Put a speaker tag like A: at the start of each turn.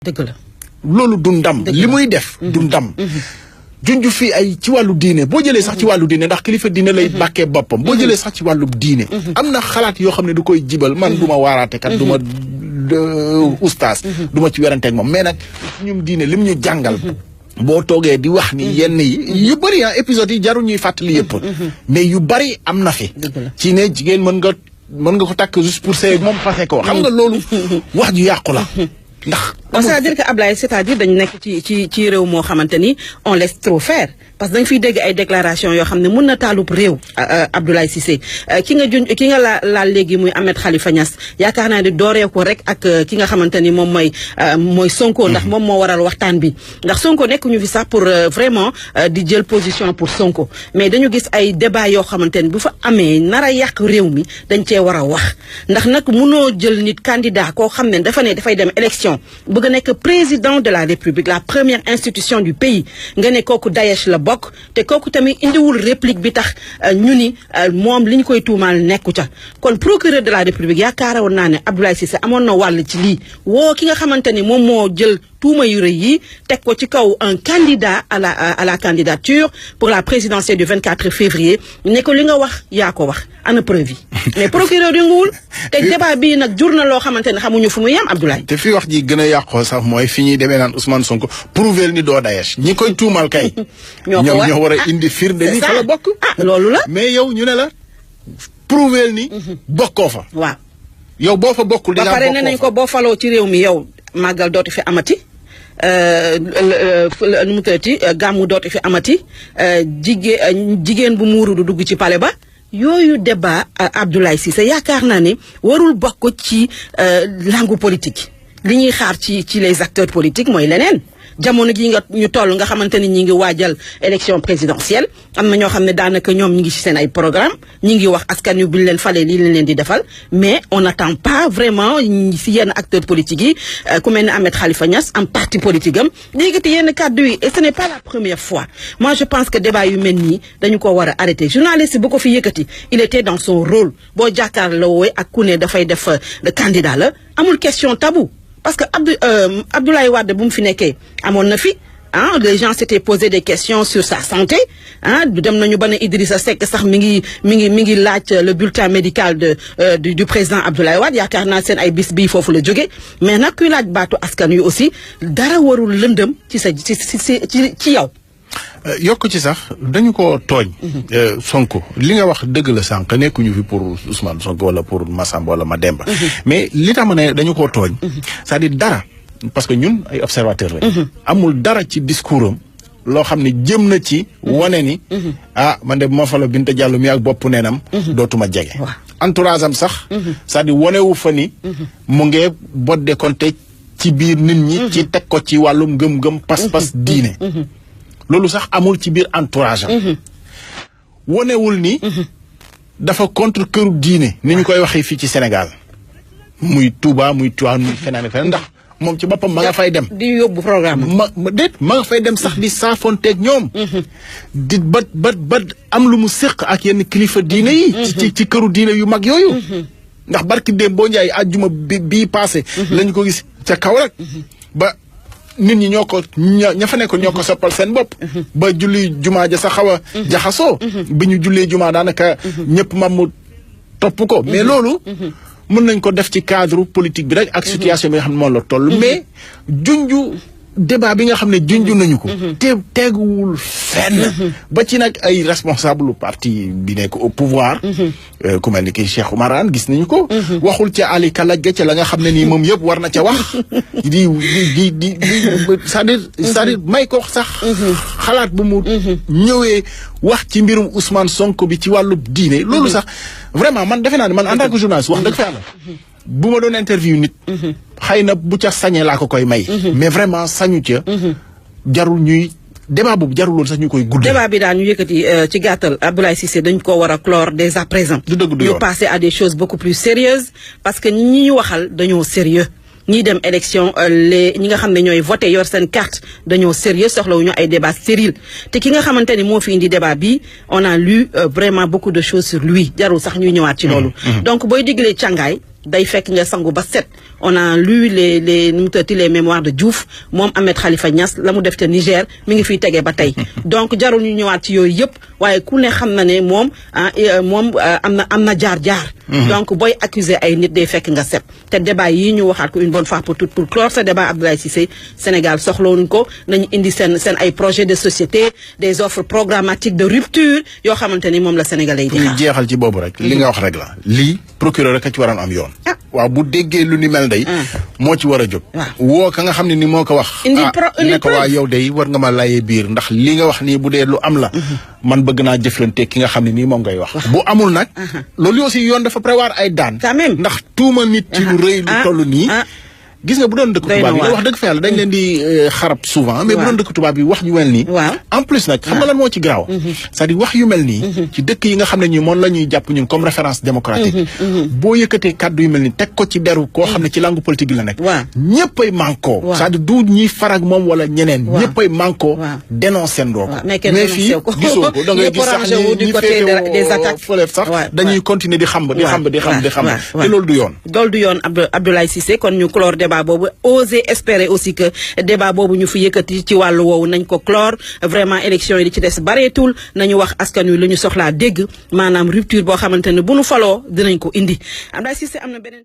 A: dëgg la
B: loolu du ndam li muy def du ndam junj fii ay ci wàllu diine boo jëlee sax ci wàllu diine ndax kilifa diine lay bàkkee boppam boo jëlee sax ci wàllu diine am na xalaat yoo xam ne du koy jibal man du ma waaraate kat du ma ustaas du ma ci weranteeg moom mais nag ñum diine lim ñu jàngal boo toogee di wax ni yenn yi yu bëri épisodes yi jarul ñuy fàttali yëpp mais yu bëri am na fi ci ne jigéen mën nga ko takk juste pour sëy moom fase ko xam nga loolu wax ju yàqu la ndax
A: c'est-à-dire que Ablaye c'est-à-dire dañu nekk ci réew moo xamante ni on laisse trop faire parce que dañ fiy dégg ay déclaration yoo xam ne mën na taalub réew Abdoulaye Cissé ki nga laal léegi muy Ahmed Khalifa Niass yaakaar naa ni dooree ko rek ak ki nga xamante ni moom mooy Sonko ndax moom moo waral waxtaan bi ndax Sonko nekk ñu fi sax pour vraiment di jël position pour Sonko mais dañu gis ay débat yoo xamante ni bu fa amee nar a yàq réew mi dañ cee war a wax ndax nag mënoo jël nit candidat koo xam ne dafay dem élection bëgg a nekk président de la République la première institution du pays nga ne kooku Daesh la bokk te kooku tamit indiwul réplique bi tax ñu ni moom li ñu koy tuumaal nekku ca kon procureur de la République yaakaaroon naa ne Abdoulaye Cissé amoon na wàll ci lii woo ki nga xamante ni moom moo jël tuuma yu rëy yi teg ko ci kaw un candidat à la candidature pour la présidentielle du 24 février ne ko li nga wax yaa ko wax ana preuve yi mais procureur yënguwul te débat bii nag jur na loo xamante ne xamuñu fu mu yem Abdoulaye.
B: te fii wax ji gën a yàqoo sax mooy fi ñuy demee naan Ousmane Sonko prouver ni doo Daesh ñi koy tuumal kay. ñoo war a indi firnde ni fa la bokk.
A: loolu la
B: mais yow ñu ne la prouver ni. bokkoo fa.
A: waaw
B: yow boo fa bokkul.
A: ba pare ne nañ ko boo faloo ci réew mi yow màggal dootu fi amati. nu mu tëddee gàmmu dootu fi amati jigéen bu muuru du dugg ci palais ba yooyu débat Abdoulaye Cissé yaakaar naa ne warul bokk ci langue politique li ñuy xaar ci les acteurs politiques mooy leneen jamono gi ñu toll nga xamante ni ñi ngi waajal élection présidentielle am na ñoo xam ne daanaka ñoom ñi ngi ci seen ay programme ñi ngi wax askan wi bu ñu leen falee lii leen di defal mais on n'attend pas vraiment si yenn acteurs politiques yi ku mel ne Ahmed Khalifa Niass am parti politique am léegi yenn kàddu yi et ce n'est pas la première fois moi je pense que débat yu mel nii dañu ko war a arrêter journaliste bu ko fi yëkkati il était dans son rôle boo jàkkaarloo ak ku ne dafay def le candidat la amul question tabou parce que Abdoulaye Wade bu mu fi nekkee amoon na fi les gens s'étaient posé des questions sur sa santé dem nañu ba ne Idrissa Seck sax mi ngi laaj le bulletin médical du président Abdoulaye Wade yaakaar naa seen ay bis bii foofu la jóge mais nag kuy laaj baatu askan wi aussi dara warul lëndëm ci yow.
B: yokk ci sax dañu ko tooñ. Sonko li nga wax dëgg la sànq nekkuñu fi pour Ousmane Sonko wala pour Massamba wala Mademba. mais li tax ma ne dañu koo tooñ. c'est-à-dire dara parce que ñun ay observateurs lañ. amul dara ci discours am loo xam ne jëm na ci. wane ni man de bu ma falo Binta Diallo mi ak bopp neenam. dootuma jege. entourage am sax. c'est-à-dire wanewu fa ni. mu ngee bodde konte ci biir nit ñi. ci teg ko ci wàllum gëm-gëm pas-pas diine. loolu sax amul ci biir entourage am. wonewul ni. dafa contre këru diine ni ñu koy waxee fii ci Sénégal. muy Touba muy Tivaouane muy feneen ak feneen ndax moom ci boppam ma nga fay dem.
A: di yóbbu programme
B: ma nga fay dem sax di saafonteeg ñoom. di ba am lu mu séq ak yenn kilifa diine yi. ci këru diine yu mag yooyu. ndax barki démb boo njaay àjjuma bii passé. lañu ko gis ca Kaolack. ba nit ñi ña fa nekkoon ñoo ko soppal seen bopp. ba julli jumaa ja sa xaw a jaxasoo. bi ñu jullee jumaa daanaka ñëpp mu topp ko mais loolu. mën nañ ko def ci cadre politique bi rek ak situation bi nga xam ne moom la toll. mais junju débat bi nga xam ne junju nañu ko. teguwul fenn. ba ci nag ay responsable parti bi nekk au pouvoir. ku mel ni ki Cheikh Oumar Anne gis nañu ko. waxul ca Ali Kalaj ga ca la nga xam ne nii moom yëpp war na ca wax. di c'est-à-dire may ko sax. xalaat bu mu ñëwee wax ci mbirum Ousmane Sonko bi ci wàllu diine loolu sax. vraiment man defe naa ne man en tant que journaliste wax dëgg fa yàlla bu ma doon interview nit xëy na bu ca sañee laa ko koy may mais vraiment sañu ca jarul ñuy débat boobu jarul loolu sax ñu koy guddee
A: débat bi daal ñu yëkkati ci gàttal Abdoulaye Cissé dañ ko war a clore dès à présent
B: du dëgg du yoon
A: ñu passer à des choses beaucoup plus sérieuses parce que ñi ñu waxal dañoo sérieux ñii dem élection ñi nga xam ne ñooy voté yor seen carte dañoo sérieux soxlawuñu ay débat stérile te ki nga xamante ni moo fi indi débat bi on a lu vraiment beaucoup de choses sur lui jarul sax ñuy ñëwaat ci loolu donc booy diglee càngaay day fekk nga sangu ba set on a lu les mémoires de Diouf moom Ahmed Khalifa Niass la mu def te Niger mi ngi fiy tegee ba tey donc jarul ñu ñëwaat ci yooyu yëpp waaye ku ne xam na ne moom am na jaar-jaar. donc booy accuser ay nit day fekk nga set te débat yi ñu waxaat ko une bonne fois pour toutes pour clore ce débat Abdoulaye Cissé Sénégal soxlawuñ ko nañu indi seen ay projets de société des offres programmatiques de rupture yoo xamante ni moom la Sénégalais yi di xaar.
B: ñu jeexal ci boobu rek. li nga wax rek la lii procureur rek a ci waroon am yoon. waaw bu déggee lu ni mel day moo ci war a jóg. woo ka nga xam ne ni moo ko wax. ne ko waa yow day war nga ma layee biir ndax li nga wax nii bu dee lu am la. man bëgg naa jëflante ki nga xam ne nii moom ngay wax. bu amul nag. loolu aussi yoon dafa prévoir ay daan. ndax tuuma nit ci lu rëy lu toll nii. gis nga bu doon dëkk tubaab yi wax dëgg fa yàlla dañ leen di xarab souvent mais bu doon dëkk tubaab yi wax yu mel nii en plus nag xam nga lan moo ci garaaw c'est-à-dire wax yu mel nii ci dëkk yi nga xam ne ñi moom la ñuy jàpp ñun comme référence démocratique boo yëkkatee kàddu yu mel nii teg ko ci deru koo xam ne ci langue politique bi la nekk ñëppay manko c'est-à-dire du ñuy farag moom wala ñeneen ñëppay manko dénoncé ndoo ko mais fii gisoo ko da ngay gis sax ñi féetewoo fële sax dañuy continuer di xam te loolu du yoon
A: Abdoulaye Cissé kon ñu clore débat boobu oser espérer aussi que débat boobu ñu fi yëkkati ci wàllu woowu nañ ko clore vraiment élection yi di ci des bareetul nañu wax askan wi lu ñu soxlaa dégg maanaam rupture boo xamante ne bu nu faloo dinañ ko indi Abdoulaye Cissé am na beneen